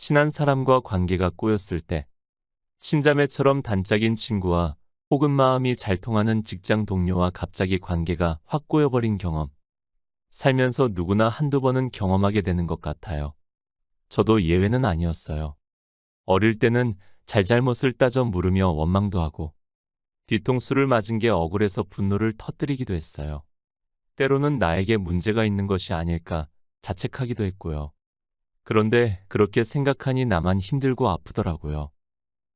친한 사람과 관계가 꼬였을 때, 친자매처럼 단짝인 친구와 혹은 마음이 잘 통하는 직장 동료와 갑자기 관계가 확 꼬여버린 경험. 살면서 누구나 한두 번은 경험하게 되는 것 같아요. 저도 예외는 아니었어요. 어릴 때는 잘잘못을 따져 물으며 원망도 하고, 뒤통수를 맞은 게 억울해서 분노를 터뜨리기도 했어요. 때로는 나에게 문제가 있는 것이 아닐까 자책하기도 했고요. 그런데 그렇게 생각하니 나만 힘들고 아프더라고요.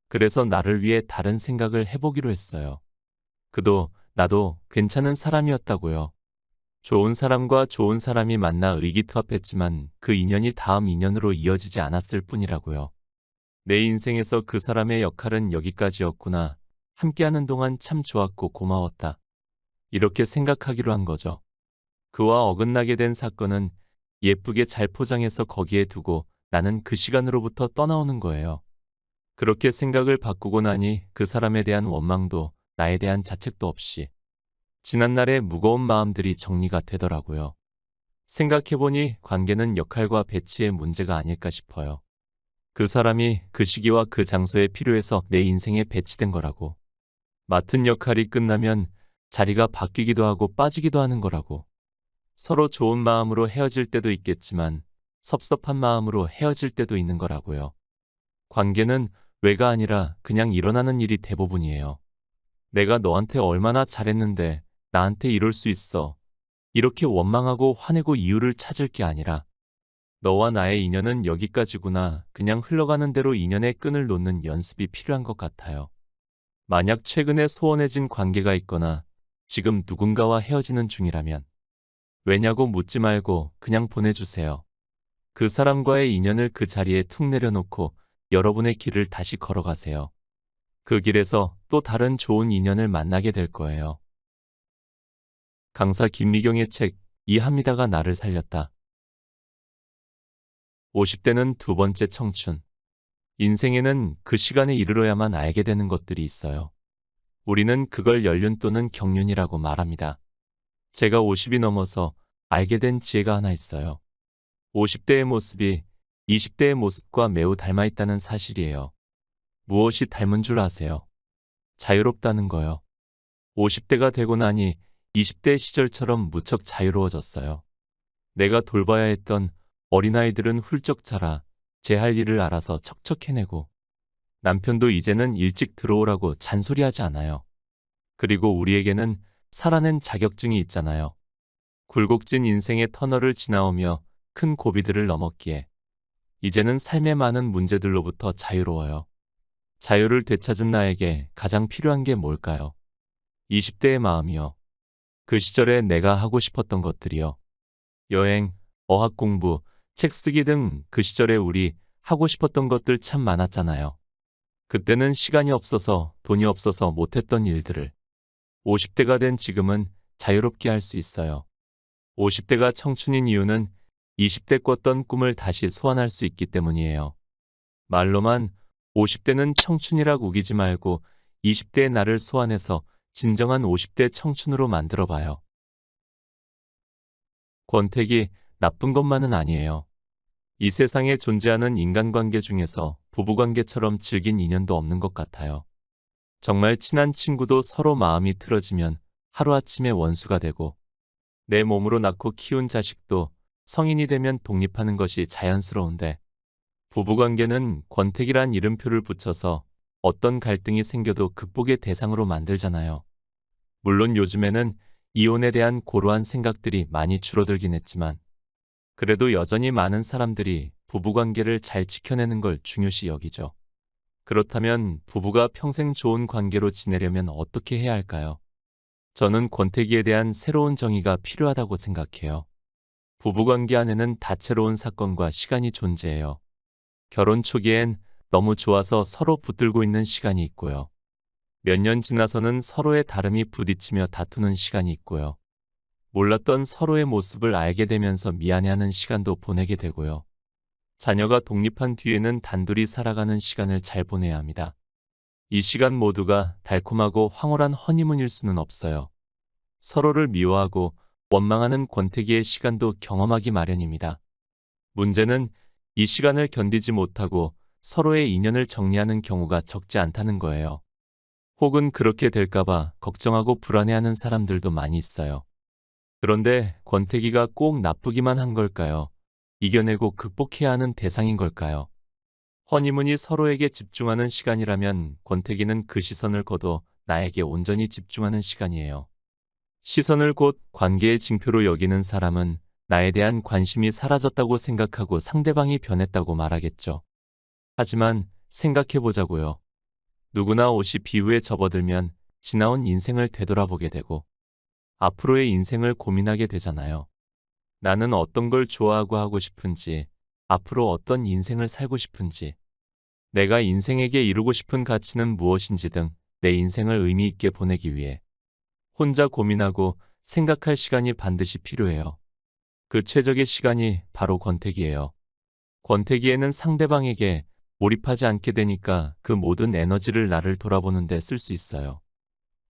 그래서 나를 위해 다른 생각을 해보기로 했어요. 그도 나도 괜찮은 사람이었다고요. 좋은 사람과 좋은 사람이 만나 의기투합했지만 그 인연이 다음 인연으로 이어지지 않았을 뿐이라고요. 내 인생에서 그 사람의 역할은 여기까지였구나. 함께하는 동안 참 좋았고 고마웠다. 이렇게 생각하기로 한 거죠. 그와 어긋나게 된 사건은 예쁘게 잘 포장해서 거기에 두고 나는 그 시간으로부터 떠나오는 거예요. 그렇게 생각을 바꾸고 나니 그 사람에 대한 원망도 나에 대한 자책도 없이 지난날의 무거운 마음들이 정리가 되더라고요. 생각해보니 관계는 역할과 배치의 문제가 아닐까 싶어요. 그 사람이 그 시기와 그 장소에 필요해서 내 인생에 배치된 거라고. 맡은 역할이 끝나면 자리가 바뀌기도 하고 빠지기도 하는 거라고. 서로 좋은 마음으로 헤어질 때도 있겠지만 섭섭한 마음으로 헤어질 때도 있는 거라고요. 관계는 왜가 아니라 그냥 일어나는 일이 대부분이에요. 내가 너한테 얼마나 잘했는데 나한테 이럴 수 있어. 이렇게 원망하고 화내고 이유를 찾을 게 아니라 너와 나의 인연은 여기까지구나. 그냥 흘러가는 대로 인연의 끈을 놓는 연습이 필요한 것 같아요. 만약 최근에 소원해진 관계가 있거나 지금 누군가와 헤어지는 중이라면 왜냐고 묻지 말고 그냥 보내주세요. 그 사람과의 인연을 그 자리에 툭 내려놓고 여러분의 길을 다시 걸어가세요. 그 길에서 또 다른 좋은 인연을 만나게 될 거예요. 강사 김미경의 책 이합니다가 나를 살렸다. 50대는 두 번째 청춘. 인생에는 그 시간에 이르러야만 알게 되는 것들이 있어요. 우리는 그걸 연륜 또는 경륜이라고 말합니다. 제가 50이 넘어서 알게 된 지혜가 하나 있어요. 50대의 모습이 20대의 모습과 매우 닮아 있다는 사실이에요. 무엇이 닮은 줄 아세요? 자유롭다는 거요. 50대가 되고 나니 20대 시절처럼 무척 자유로워졌어요. 내가 돌봐야 했던 어린아이들은 훌쩍 자라 제 할 일을 알아서 척척 해내고 남편도 이제는 일찍 들어오라고 잔소리하지 않아요. 그리고 우리에게는 살아낸 자격증이 있잖아요. 굴곡진 인생의 터널을 지나오며 큰 고비들을 넘었기에 이제는 삶의 많은 문제들로부터 자유로워요. 자유를 되찾은 나에게 가장 필요한 게 뭘까요? 20대의 마음이요. 그 시절에 내가 하고 싶었던 것들이요. 여행, 어학 공부, 책 쓰기 등 그 시절에 우리 하고 싶었던 것들 참 많았잖아요. 그때는 시간이 없어서 돈이 없어서 못했던 일들을 50대가 된 지금은 자유롭게 할 수 있어요. 50대가 청춘인 이유는 20대 꿨던 꿈을 다시 소환할 수 있기 때문이에요. 말로만 50대는 청춘이라고 우기지 말고 20대의 나를 소환해서 진정한 50대 청춘으로 만들어봐요. 권태기, 나쁜 것만은 아니에요. 이 세상에 존재하는 인간관계 중에서 부부관계처럼 질긴 인연도 없는 것 같아요. 정말 친한 친구도 서로 마음이 틀어지면 하루아침에 원수가 되고 내 몸으로 낳고 키운 자식도 성인이 되면 독립하는 것이 자연스러운데 부부관계는 권태기란 이름표를 붙여서 어떤 갈등이 생겨도 극복의 대상으로 만들잖아요. 물론 요즘에는 이혼에 대한 고루한 생각들이 많이 줄어들긴 했지만 그래도 여전히 많은 사람들이 부부관계를 잘 지켜내는 걸 중요시 여기죠. 그렇다면 부부가 평생 좋은 관계로 지내려면 어떻게 해야 할까요? 저는 권태기에 대한 새로운 정의가 필요하다고 생각해요. 부부관계 안에는 다채로운 사건과 시간이 존재해요. 결혼 초기엔 너무 좋아서 서로 붙들고 있는 시간이 있고요. 몇 년 지나서는 서로의 다름이 부딪히며 다투는 시간이 있고요. 몰랐던 서로의 모습을 알게 되면서 미안해하는 시간도 보내게 되고요. 자녀가 독립한 뒤에는 단둘이 살아가는 시간을 잘 보내야 합니다. 이 시간 모두가 달콤하고 황홀한 허니문일 수는 없어요. 서로를 미워하고 원망하는 권태기의 시간도 경험하기 마련입니다. 문제는 이 시간을 견디지 못하고 서로의 인연을 정리하는 경우가 적지 않다는 거예요. 혹은 그렇게 될까봐 걱정하고 불안해하는 사람들도 많이 있어요. 그런데 권태기가 꼭 나쁘기만 한 걸까요? 이겨내고 극복해야 하는 대상인 걸까요? 허니문이 서로에게 집중하는 시간이라면 권태기는 그 시선을 거둬 나에게 온전히 집중하는 시간이에요. 시선을 곧 관계의 징표로 여기는 사람은 나에 대한 관심이 사라졌다고 생각하고 상대방이 변했다고 말하겠죠. 하지만 생각해보자고요. 누구나 옷이 비우에 접어들면 지나온 인생을 되돌아보게 되고 앞으로의 인생을 고민하게 되잖아요. 나는 어떤 걸 좋아하고 하고 싶은지, 앞으로 어떤 인생을 살고 싶은지, 내가 인생에게 이루고 싶은 가치는 무엇인지 등 내 인생을 의미 있게 보내기 위해 혼자 고민하고 생각할 시간이 반드시 필요해요. 그 최적의 시간이 바로 권태기예요. 권태기에는 상대방에게 몰입하지 않게 되니까 그 모든 에너지를 나를 돌아보는 데 쓸 수 있어요.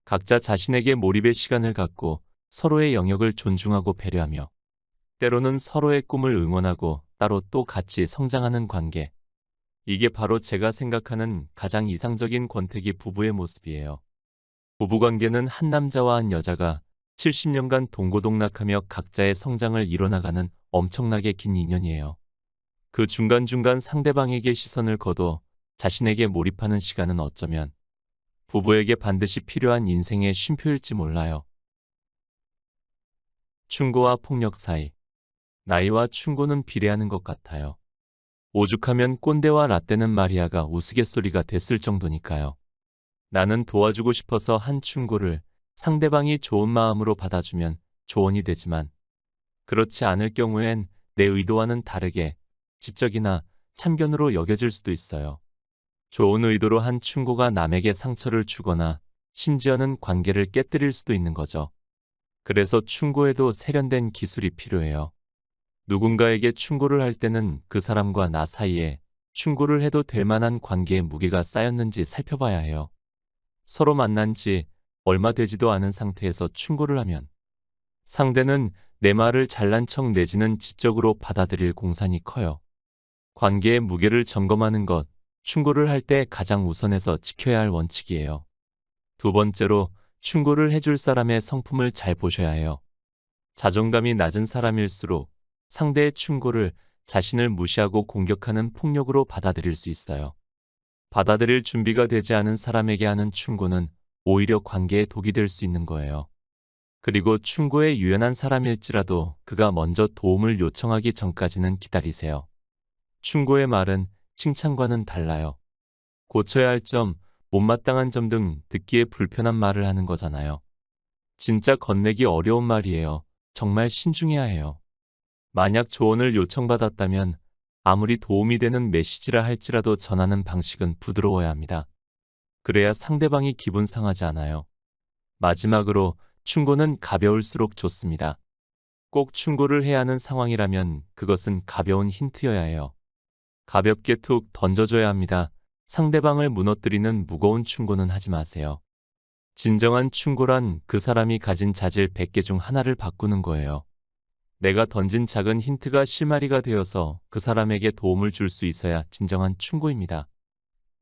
각자 자신에게 몰입의 시간을 갖고 서로의 영역을 존중하고 배려하며 때로는 서로의 꿈을 응원하고 따로 또 같이 성장하는 관계. 이게 바로 제가 생각하는 가장 이상적인 권태기 부부의 모습이에요. 부부관계는 한 남자와 한 여자가 70년간 동고동락하며 각자의 성장을 이뤄나가는 엄청나게 긴 인연이에요. 그 중간중간 상대방에게 시선을 거둬 자신에게 몰입하는 시간은 어쩌면 부부에게 반드시 필요한 인생의 쉼표일지 몰라요. 충고와 폭력 사이. 나이와 충고는 비례하는 것 같아요. 오죽하면 꼰대와 라떼는 마리아가 우스갯소리가 됐을 정도니까요. 나는 도와주고 싶어서 한 충고를 상대방이 좋은 마음으로 받아주면 조언이 되지만 그렇지 않을 경우엔 내 의도와는 다르게 지적이나 참견으로 여겨질 수도 있어요. 좋은 의도로 한 충고가 남에게 상처를 주거나 심지어는 관계를 깨뜨릴 수도 있는 거죠. 그래서 충고에도 세련된 기술이 필요해요. 누군가에게 충고를 할 때는 그 사람과 나 사이에 충고를 해도 될 만한 관계의 무게가 쌓였는지 살펴봐야 해요. 서로 만난 지 얼마 되지도 않은 상태에서 충고를 하면 상대는 내 말을 잘난 척 내지는 지적으로 받아들일 공산이 커요. 관계의 무게를 점검하는 것, 충고를 할 때 가장 우선해서 지켜야 할 원칙이에요. 두 번째로 충고를 해줄 사람의 성품을 잘 보셔야 해요. 자존감이 낮은 사람일수록 상대의 충고를 자신을 무시하고 공격하는 폭력으로 받아들일 수 있어요. 받아들일 준비가 되지 않은 사람에게 하는 충고는 오히려 관계에 독이 될 수 있는 거예요. 그리고 충고에 유연한 사람일지라도 그가 먼저 도움을 요청하기 전까지는 기다리세요. 충고의 말은 칭찬과는 달라요. 고쳐야 할 점, 못마땅한 점 등 듣기에 불편한 말을 하는 거잖아요. 진짜 건네기 어려운 말이에요. 정말 신중해야 해요. 만약 조언을 요청받았다면 아무리 도움이 되는 메시지라 할지라도 전하는 방식은 부드러워야 합니다. 그래야 상대방이 기분 상하지 않아요. 마지막으로 충고는 가벼울수록 좋습니다. 꼭 충고를 해야 하는 상황이라면 그것은 가벼운 힌트여야 해요. 가볍게 툭 던져줘야 합니다. 상대방을 무너뜨리는 무거운 충고는 하지 마세요. 진정한 충고란 그 사람이 가진 자질 100개 중 하나를 바꾸는 거예요. 내가 던진 작은 힌트가 실마리가 되어서 그 사람에게 도움을 줄 수 있어야 진정한 충고입니다.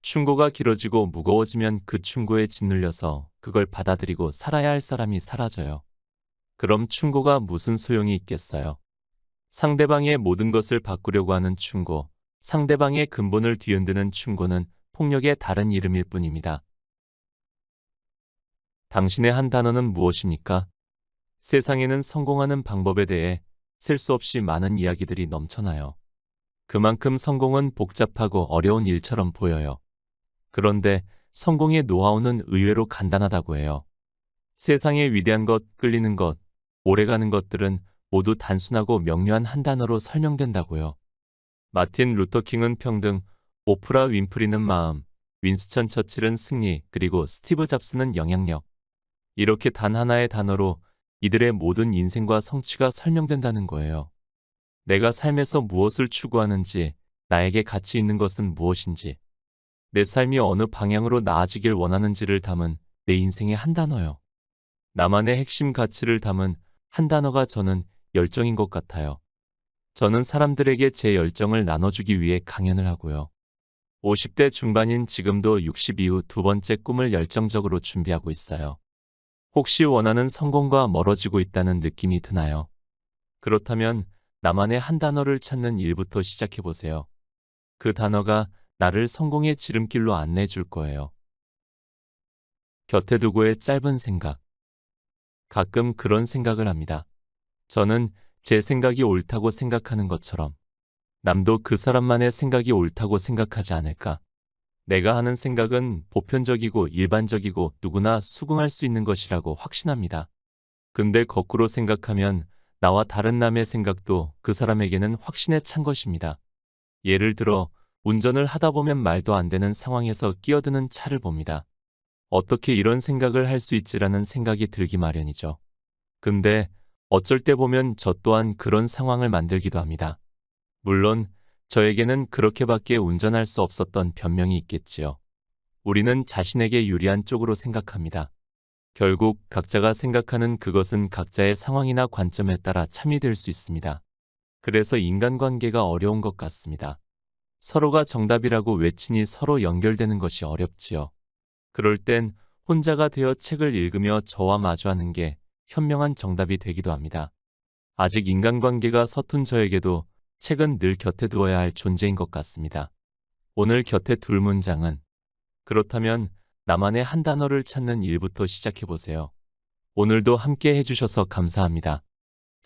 충고가 길어지고 무거워지면 그 충고에 짓눌려서 그걸 받아들이고 살아야 할 사람이 사라져요. 그럼 충고가 무슨 소용이 있겠어요? 상대방의 모든 것을 바꾸려고 하는 충고, 상대방의 근본을 뒤흔드는 충고는 폭력의 다른 이름일 뿐입니다. 당신의 한 단어는 무엇입니까? 세상에는 성공하는 방법에 대해 셀 수 없이 많은 이야기들이 넘쳐나요. 그만큼 성공은 복잡하고 어려운 일처럼 보여요. 그런데 성공의 노하우는 의외로 간단하다고 해요. 세상의 위대한 것, 끌리는 것, 오래가는 것들은 모두 단순하고 명료한 한 단어로 설명된다고요. 마틴 루터킹은 평등, 오프라 윈프리는 마음, 윈스턴 처칠은 승리, 그리고 스티브 잡스는 영향력. 이렇게 단 하나의 단어로 이들의 모든 인생과 성취가 설명된다는 거예요. 내가 삶에서 무엇을 추구하는지, 나에게 가치 있는 것은 무엇인지, 내 삶이 어느 방향으로 나아지길 원하는지를 담은 내 인생의 한 단어요. 나만의 핵심 가치를 담은 한 단어가 저는 열정인 것 같아요. 저는 사람들에게 제 열정을 나눠주기 위해 강연을 하고요. 50대 중반인 지금도 60 이후 두 번째 꿈을 열정적으로 준비하고 있어요. 혹시 원하는 성공과 멀어지고 있다는 느낌이 드나요? 그렇다면 나만의 한 단어를 찾는 일부터 시작해 보세요. 그 단어가 나를 성공의 지름길로 안내해 줄 거예요. 곁에 두고의 짧은 생각. 가끔 그런 생각을 합니다. 저는 제 생각이 옳다고 생각하는 것처럼 남도 그 사람만의 생각이 옳다고 생각하지 않을까? 내가 하는 생각은 보편적이고 일반적이고 누구나 수긍할 수 있는 것이라고 확신합니다. 근데 거꾸로 생각하면 나와 다른 남의 생각도 그 사람에게는 확신에 찬 것입니다. 예를 들어 운전을 하다 보면 말도 안 되는 상황에서 끼어드는 차를 봅니다. 어떻게 이런 생각을 할 수 있지라는 생각이 들기 마련이죠. 근데 어쩔 때 보면 저 또한 그런 상황을 만들기도 합니다. 물론 저에게는 그렇게밖에 운전할 수 없었던 변명이 있겠지요. 우리는 자신에게 유리한 쪽으로 생각합니다. 결국 각자가 생각하는 그것은 각자의 상황이나 관점에 따라 참이 될 수 있습니다. 그래서 인간관계가 어려운 것 같습니다. 서로가 정답이라고 외치니 서로 연결되는 것이 어렵지요. 그럴 땐 혼자가 되어 책을 읽으며 저와 마주하는 게 현명한 정답이 되기도 합니다. 아직 인간관계가 서툰 저에게도 책은 늘 곁에 두어야 할 존재인 것 같습니다. 오늘 곁에 둘 문장은 그렇다면 나만의 한 단어를 찾는 일부터 시작해 보세요. 오늘도 함께 해주셔서 감사합니다.